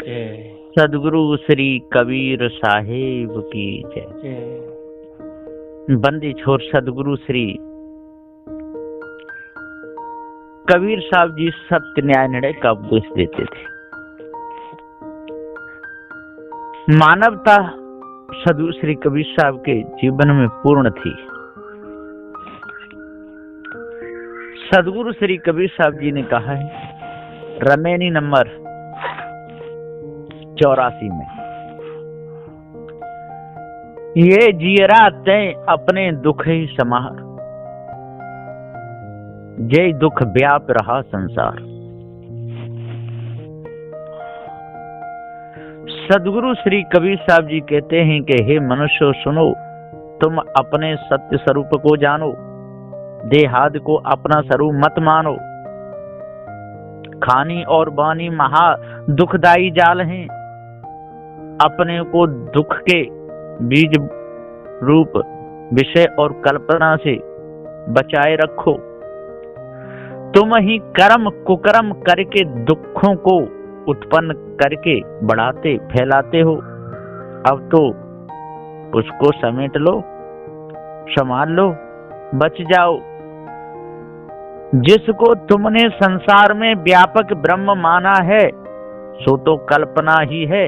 जय। सदगुरु श्री कबीर साहिब की जय। जय। बंदी छोर सदगुरु श्री कबीर साहब जी सत्य न्याय निर्णय का उपदेश देते थे। मानवता सदगुरु श्री कबीर साहब के जीवन में पूर्ण थी। सदगुरु श्री कबीर साहब जी ने कहा है रमेनी नंबर 84 में, ये जियरा तय अपने दुख ही समार, जय दुख व्याप रहा संसार। सदगुरु श्री कबीर साहब जी कहते हैं कि हे मनुष्य सुनो, तुम अपने सत्य स्वरूप को जानो, देहाद को अपना स्वरूप मत मानो। खानी और बानी महा दुखदाई जाल हैं, अपने को दुख के बीज रूप विषय और कल्पना से बचाए रखो। तुम ही कर्म कुकर्म करके दुखों को उत्पन्न करके बढ़ाते फैलाते हो। अब तो उसको समेट लो, संभाल लो, बच जाओ। जिसको तुमने संसार में व्यापक ब्रह्म माना है सो तो कल्पना ही है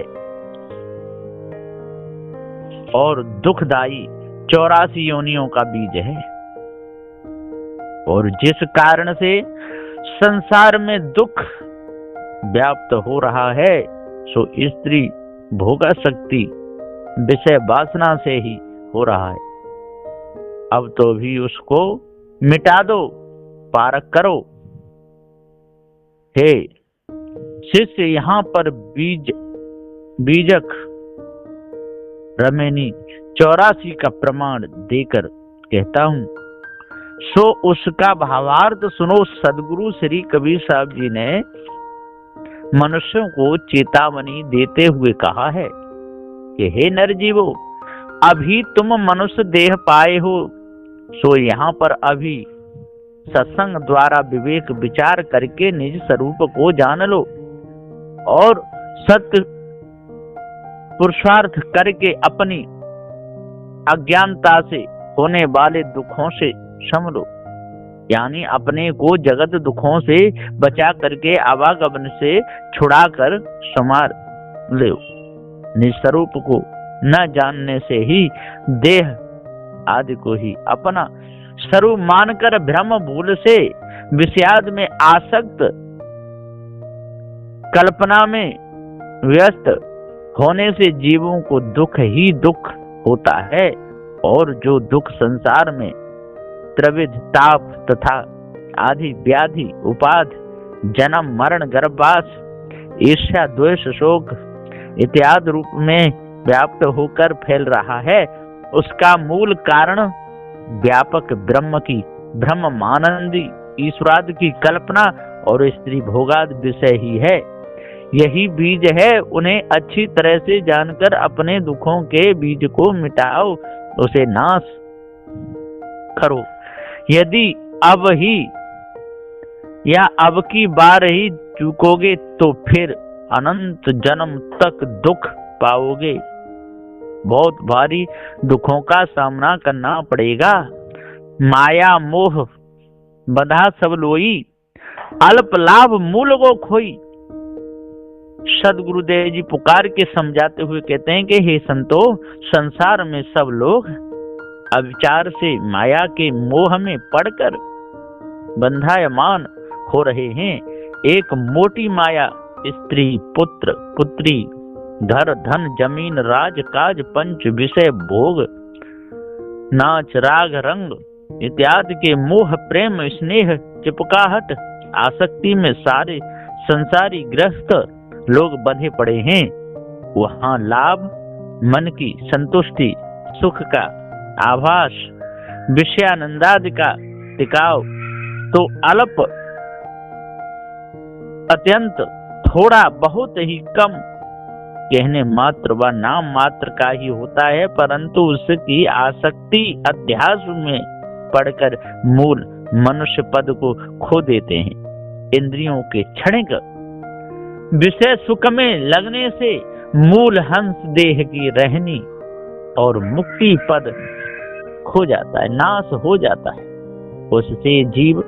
और दुखदाई 84 योनियों का बीज है। और जिस कारण से संसार में दुख व्याप्त हो रहा है सो स्त्री भोगा शक्ति विषय वासना से ही हो रहा है। अब तो भी उसको मिटा दो, पार करो। हे शिष्य, यहाँ पर बीजक रमेनी 84 का प्रमाण देकर कहता हूं, सो उसका भावार्थ सुनो। सदगुरु श्री कबीर साहब जी ने मनुष्यों को चेतावनी देते हुए कहा है कि हे नरजीवो, अभी तुम मनुष्य देह पाए हो, सो यहाँ पर अभी सत्संग द्वारा विवेक विचार करके निज स्वरूप को जान लो और सत्य पुरुषार्थ करके अपनी अज्ञानता से होने वाले दुखों से संभलो। यानी अपने को जगत दुखों से बचा करके आवागमन से छुड़ा कर संवार लो। निज स्वरूप को न जानने से ही देह आदि को ही अपना स्वरूप मानकर भ्रम भूल से विषयाद में आसक्त कल्पना में व्यस्त होने से जीवों को दुख ही दुख होता है। और जो दुख संसार में त्रिविध ताप तथा आदि व्याधि उपाध जन्म मरण गर्भवास ईर्ष्या द्वेष शोक इत्यादि रूप में व्याप्त होकर फैल रहा है, उसका मूल कारण व्यापक ब्रह्म की ब्रह्म मानंदी ईश्वराद की कल्पना और स्त्री भोगाद विषय ही है। यही बीज है। उन्हें अच्छी तरह से जानकर अपने दुखों के बीज को मिटाओ, उसे नाश करो। यदि अब ही या अब की बार ही चूकोगे तो फिर अनंत जन्म तक दुख पाओगे। बहुत भारी दुखों का सामना करना पड़ेगा। माया मोह बंधा सब लोई, अल्प लाभ मूल को खोई। सदगुरुदेव जी पुकार के समझाते हुए कहते हैं कि हे संतो, संसार में सब लोग अविचार से माया के मोह में पड़कर बंधायमान हो रहे हैं। एक मोटी माया स्त्री पुत्र पुत्री घर धन जमीन राज काज पंच विषय भोग नाच राग रंग इत्यादि के मोह प्रेम स्नेह चिपकाहट आसक्ति में सारे संसारी ग्रस्त लोग बंधे पड़े हैं। वहाँ लाभ मन की संतुष्टि सुख का आभास विषयानंदादि का टिकाव तो अल्प अत्यंत थोड़ा बहुत ही कम कहने मात्र व नाम मात्र का ही होता है, परंतु उसकी आसक्ति अध्यास में पढ़कर मूल मनुष्य पद को खो देते हैं। इंद्रियों के क्षणिक विषय सुख में लगने से मूल हंस देह की रहनी और मुक्ति पद खो जाता है, नाश हो जाता है। उससे जीव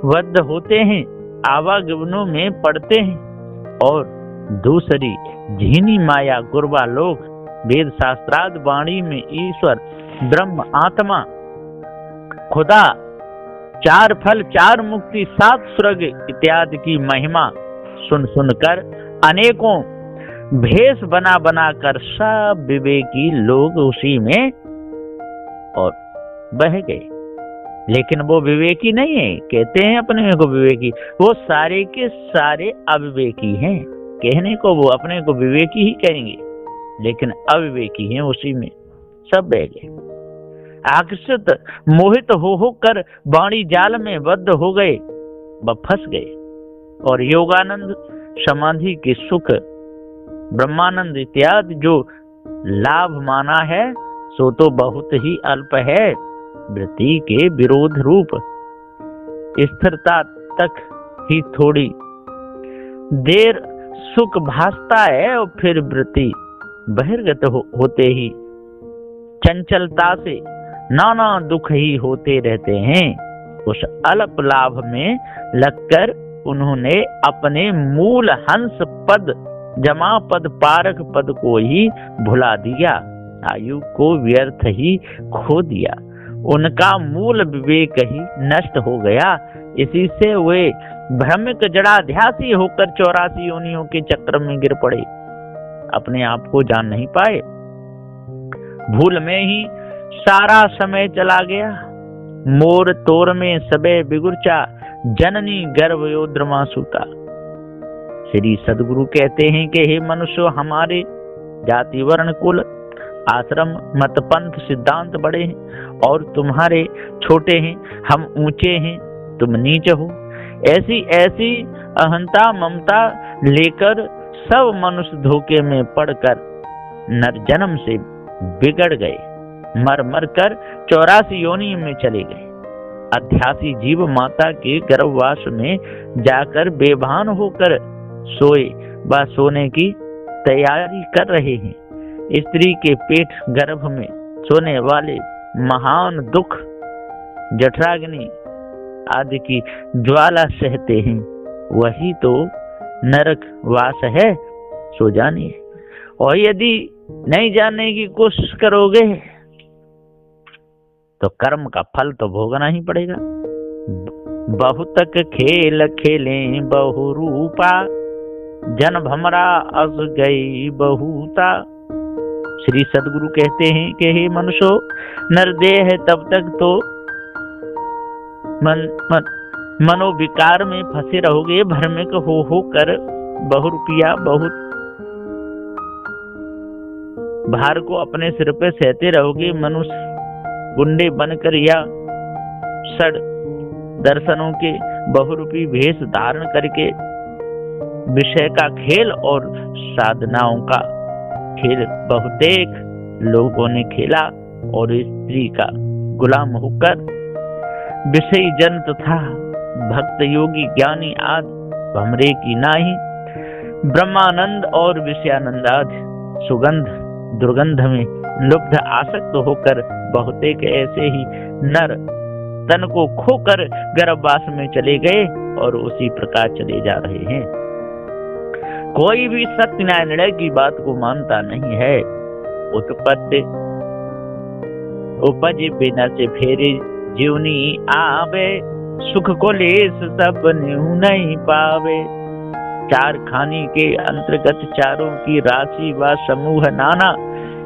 बद्ध होते हैं, आवागमनों में पड़ते हैं और दूसरी झीनी माया गुरबा लोग वेद शास्त्राद वाणी में ईश्वर ब्रह्म आत्मा खुदा 4 फल 4 मुक्ति 7 स्वर्ग इत्यादि की महिमा सुन सुनकर अनेकों भेष बना बना कर सब विवेकी लोग उसी में और बह गए। लेकिन वो विवेकी नहीं है, कहते हैं अपने को विवेकी, वो सारे के सारे अविवेकी हैं। कहने को वो अपने को विवेकी ही कहेंगे, लेकिन अविवेकी हैं, उसी में सब बह गए। आकर्षित मोहित हो कर वाणी जाल में बद्ध हो गए, व फंस गए। और योगानंद समाधि के सुख ब्रह्मानंद इत्यादि जो लाभ माना है सो तो बहुत ही अल्प है। वृत्ति के विरोध रूप स्थिरता तक ही थोड़ी देर सुख भासता है और फिर वृत्ति बहिर्गत होते ही चंचलता से नाना दुख ही होते रहते हैं। उस अल्प लाभ में लगकर उन्होंने अपने मूल हंस पद जमा पद पारक पद को ही भुला दिया, आयु को व्यर्थ ही खो दिया। उनका मूल विवेक ही नष्ट हो गया। इसी से वे भ्रमिक जड़ाध्यासी होकर 84 योनियों के चक्र में गिर पड़े, अपने आप को जान नहीं पाए। भूल में ही सारा समय चला गया। मोर तोर में सबे बिगुरचा, जननी गर्भ योद्रमा सूता। श्री सदगुरु कहते हैं कि हे मनुष्य, हमारे जाति वर्ण कुल आश्रम मत पंथ सिद्धांत बड़े हैं और तुम्हारे छोटे हैं, हम ऊंचे हैं, तुम नीच हो। ऐसी ऐसी अहंता ममता लेकर सब मनुष्य धोखे में पड़कर नर जन्म से बिगड़ गए, मर मर कर 84 योनि में चले गए। अध्यासी जीव माता के गर्भवास में जाकर बेभान होकर सोए व सोने की तैयारी कर रहे हैं। स्त्री के पेट गर्भ में सोने वाले महान दुख जठराग्नि आदि की ज्वाला सहते हैं, वही तो नरक वास है, सो जानिए। और यदि नहीं जानने की कोशिश करोगे तो कर्म का फल तो भोगना ही पड़ेगा। बहुतक खेल खेले बहुरूपा, जन भमरा अस गई बहुता। श्री सदगुरु कहते हैं कि हे मनुष्य, नरदेह है तब तक तो मनोविकार में फंसे रहोगे, भ्रमिक हो कर बहुरूपिया बहुत भार को अपने सिर पे सहते रहोगे। मनुष्य गुंडे बनकर या सड़ दर्शनों के बहुरूपी भेष धारण करके विषय का खेल और साधनाओं का खेल बहुतेक लोगों ने खेला और स्त्री का गुलाम होकर विषयी जन तथा भक्त योगी ज्ञानी आदि भमरे की नाही ब्रह्मानंद और विषयानंद आदि सुगंध दुर्गंध में लुब्ध आसक्त होकर बहुतेक ऐसे ही नर तन को खोकर गर्भवास में चले गए और उसी प्रकार चले जा रहे हैं। कोई भी सत्य न्याय निर्णय की बात को मानता नहीं है। उत्पत्ति उपज बिना से फेरे जीवनी आवे, सुख को लेस सब न्यू नहीं पावे। चार खानी के अंतर्गत चारों की राशि व समूह नाना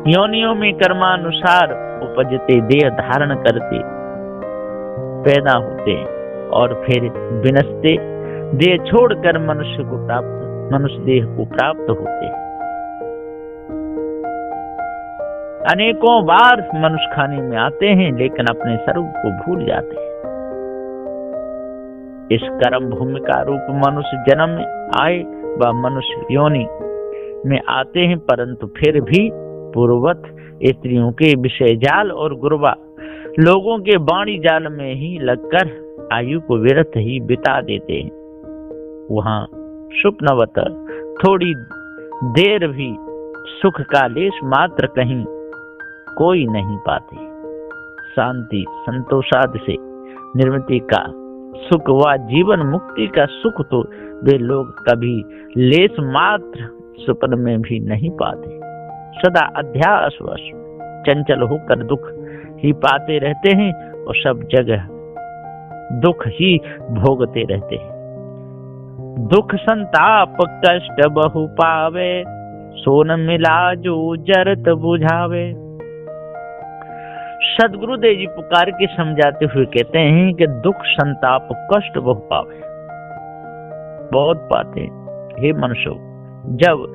योनियों में कर्मानुसार उपजते देह धारण करते पैदा होते और फिर विनष्टे देह छोड़कर मनुष्य देह को प्राप्त होते। अनेकों बार मनुष्य खाने में आते हैं लेकिन अपने स्वरूप को भूल जाते हैं। इस कर्म भूमि का रूप मनुष्य जन्म में आए व मनुष्य योनि में आते हैं, परंतु फिर भी पूर्ववत स्त्रियों के विषय जाल और गुरबा लोगों के वाणी जाल में ही लगकर आयु को व्यर्थ ही बिता देते हैं। वहां स्वप्नवत थोड़ी देर भी सुख का लेश मात्र कहीं कोई नहीं पाते। शांति संतोषादि से निर्मिति का सुख व जीवन मुक्ति का सुख तो वे लोग कभी लेश मात्र स्वप्न में भी नहीं पाते। सदा अध्यासवश चंचल होकर दुख ही पाते रहते हैं और सब जगह दुख ही भोगते रहते हैं। दुख संताप कष्ट बहु पावे, सोन मिला जो जरत बुझावे। सदगुरुदेव जी पुकार के समझाते हुए कहते हैं कि दुख संताप कष्ट बहु पावे, बहुत पाते हैं। हे मनुष्यों, जब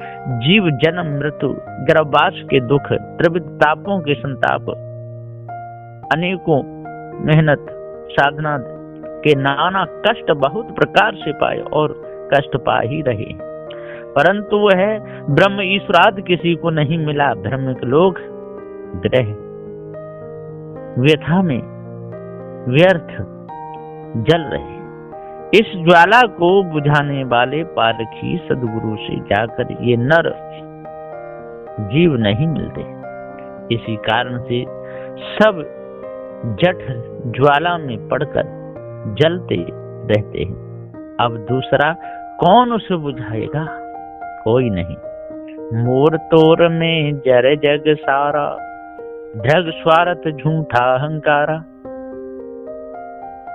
जीव जन्म मृत्यु गर्भवास के दुख त्रिविध तापों के संताप अनेकों मेहनत साधना के नाना कष्ट बहुत प्रकार से पाए और कष्ट पा ही रहे, परंतु वह ब्रह्म ईश्वराद किसी को नहीं मिला। ब्रह्मिक लोग ग्रह व्यथा में व्यर्थ जल रहे। इस ज्वाला को बुझाने वाले पारखी सदगुरु से जाकर ये नर जीव नहीं मिलते। इसी कारण से सब जठ ज्वाला में पड़कर जलते रहते हैं। अब दूसरा कौन उसे बुझाएगा? कोई नहीं। मोर तोर में जर जग सारा, ढग स्वार्थ झूठा अहंकारा।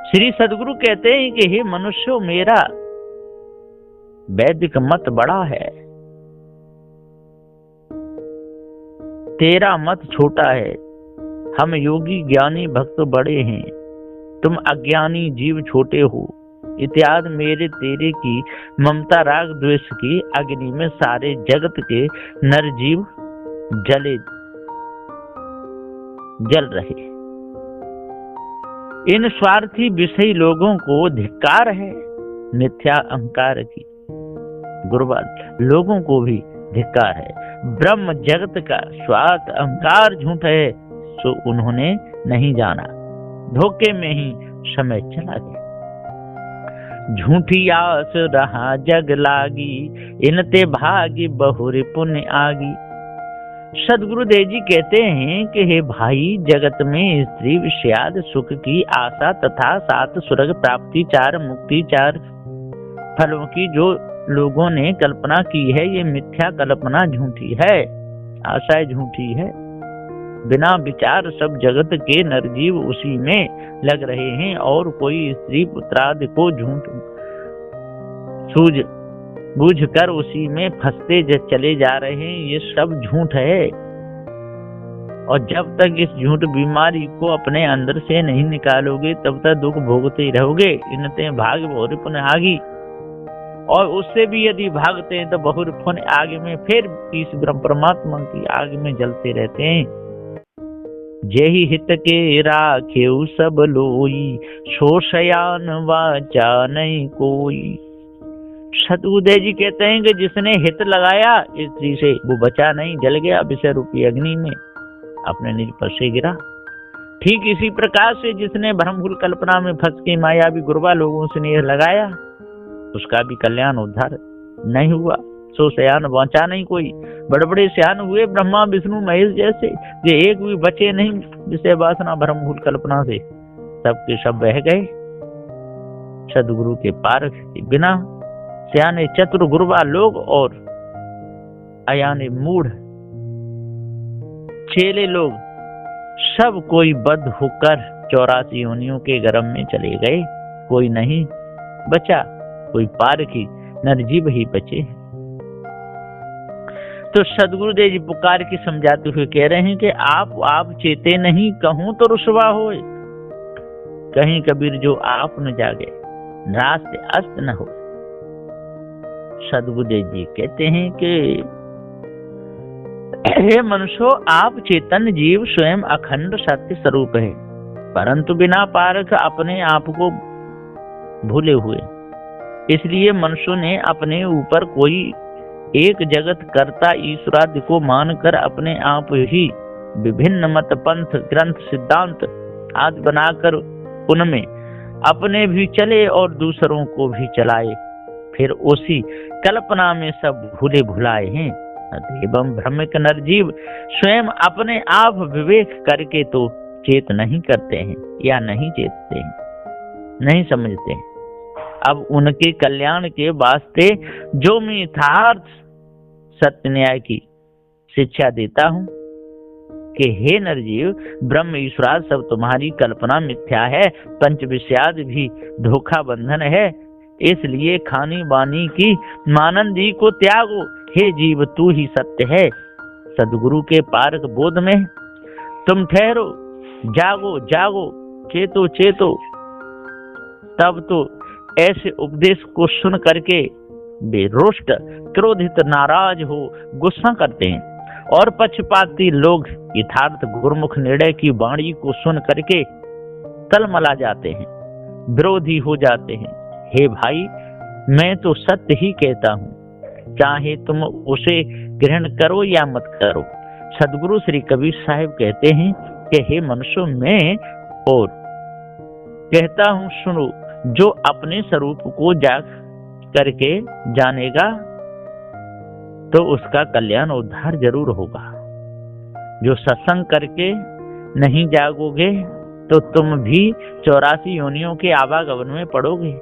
श्री सदगुरु कहते हैं कि हे मनुष्यों, मेरा वैदिक मत बड़ा है, तेरा मत छोटा है। हम योगी ज्ञानी भक्त बड़े हैं, तुम अज्ञानी जीव छोटे हो। इत्यादि मेरे तेरे की ममता राग द्वेष की अग्नि में सारे जगत के नर जीव जल रहे। इन स्वार्थी विषयी लोगों को धिक्कार है। मिथ्या अहंकार की गुरुवाद लोगों को भी धिक्कार है। ब्रह्म जगत का स्वार्थ अहंकार झूठ है, सो उन्होंने नहीं जाना। धोखे में ही समय चला गया। झूठी आस रहा जग लागी, इनते भागी बहुरी पुण्य आगी। सदगुरुदेव जी कहते हैं कि हे भाई, जगत में स्त्री विषयाद सुख की आशा तथा सात स्वर्ग प्राप्ति चार मुक्ति चार फलों की जो लोगों ने कल्पना की है, ये मिथ्या कल्पना झूठी है, आशाएं झूठी है। बिना विचार सब जगत के नरजीव उसी में लग रहे हैं और कोई स्त्री पुत्रादि को झूठ सूझ बूझ कर उसी में फंसते चले जा रहे हैं। ये सब झूठ है और जब तक इस झूठ बीमारी को अपने अंदर से नहीं निकालोगे तब तक दुख भोगते ही रहोगे। इनते भाग बहुरी पुण्य आगी, और उससे भी यदि भागते हैं तो बहुरी पुण्य आगे में फिर इस ब्रह्म परमात्मा की आग में जलते रहते हैं। जेहि हित के राखेउ सब लोई, सो शयान वाचा नहीं कोई। सतगुरुदेव जी कहते हैं कि जिसने हित लगाया स्त्री से, वो बचा नहीं, जल गया विषय रूपी अग्नि में, अपने निज पर से गिरा। ठीक इसी प्रकार से जिसने भ्रमभूल कल्पना में फंस के मायावी गुरुवा लोगों से स्नेह लगाया, उसका भी कल्याण उद्धार नहीं हुआ। सो शयान बचा नहीं कोई। बड़े बड़े शयान हुए ब्रह्मा विष्णु महेश जैसे, जो एक भी बचे नहीं विषय वासना भ्रमभूल कल्पना से, सबके सब बह गए। सदगुरु के पारख के बिना सयाने चतुर गुरुवा लोग और अयाने मूढ़ चेले लोग सब कोई बद्ध होकर 84 योनियों के गर्भ में चले गए। कोई नहीं बचा, कोई पारखी नरजीव ही बचे। तो सदगुरुदेव जी पुकार के समझाते हुए कह रहे हैं कि आप चेते नहीं, कहूं तो रुसवा होए। कहीं कबीर जो आप न जागे, रास्ते अस्त न हो। सदगुरुदेव जी कहते हैं कि हे मनुष्यो, आप चेतन जीव स्वयं अखंड सत्य स्वरूप है, परंतु बिना पारख अपने आप को भूले हुए। इसलिए मनुष्यों ने अपने ऊपर कोई एक जगत कर्ता ईश्वरादि को मानकर अपने आप ही विभिन्न मत पंथ ग्रंथ सिद्धांत आदि बनाकर उनमें अपने भी चले और दूसरों को भी चलाए। फिर उसी कल्पना में सब भूले भुलाए हैं। एवं भ्रमिक नरजीव स्वयं अपने आप विवेक करके तो चेत नहीं करते हैं या नहीं चेतते हैं, नहीं समझते हैं। अब उनके कल्याण के वास्ते जो मैं यथार्थ सत्य न्याय की शिक्षा देता हूं कि हे नरजीव, ब्रह्म ईश्वर सब तुम्हारी कल्पना मिथ्या है, पंच विषयाद भी धोखा बंधन है, इसलिए खानी बानी की मानंदी को त्यागो। हे जीव, तू ही सत्य है। सदगुरु के पारक बोध में तुम ठहरो, जागो जागो, चेतो चेतो। तब तो ऐसे उपदेश को सुन करके वे रुष्ट, क्रोधित, नाराज हो गुस्सा करते हैं और पक्षपाती लोग यथार्थ गुरुमुख निर्णय की वाणी को सुन करके तलमला जाते हैं, विरोधी हो जाते हैं। हे भाई, मैं तो सत्य ही कहता हूँ, चाहे तुम उसे ग्रहण करो या मत करो। सदगुरु श्री कबीर साहिब कहते हैं कि हे मनुष्यों, मैं और कहता हूँ सुनो, जो अपने स्वरूप को जाग करके जानेगा तो उसका कल्याण उद्धार जरूर होगा। जो सत्संग करके नहीं जागोगे तो तुम भी 84 योनियों के आवागमन में पड़ोगे,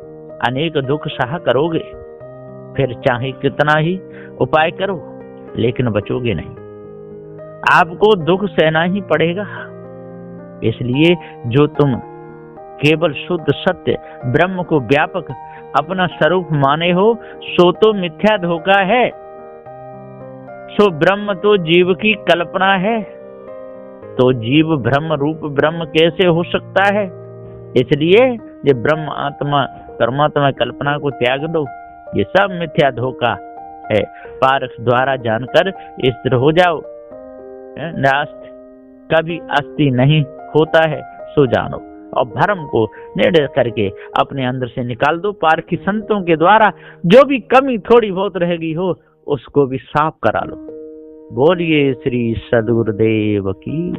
अनेक दुख सहा करोगे, फिर चाहे कितना ही उपाय करो लेकिन बचोगे नहीं, आपको दुख सहना ही पड़ेगा। इसलिए जो तुम केवल शुद्ध सत्य ब्रह्म को व्यापक अपना स्वरूप माने हो, सो तो मिथ्या धोखा है। सो ब्रह्म तो जीव की कल्पना है, तो जीव ब्रह्म रूप ब्रह्म कैसे हो सकता है? इसलिए ये ब्रह्म आत्मा परमात्मा कल्पना को त्याग दो, ये सब मिथ्या धोखा है। पारख द्वारा जानकर स्थिर हो जाओ। नास्ति कभी अस्ति नहीं होता है, सो जानो। और भ्रम को निर्णय करके अपने अंदर से निकाल दो। पारखी संतों के द्वारा जो भी कमी थोड़ी बहुत रहेगी हो, उसको भी साफ करा लो। बोलिए श्री सद्गुरुदेव की।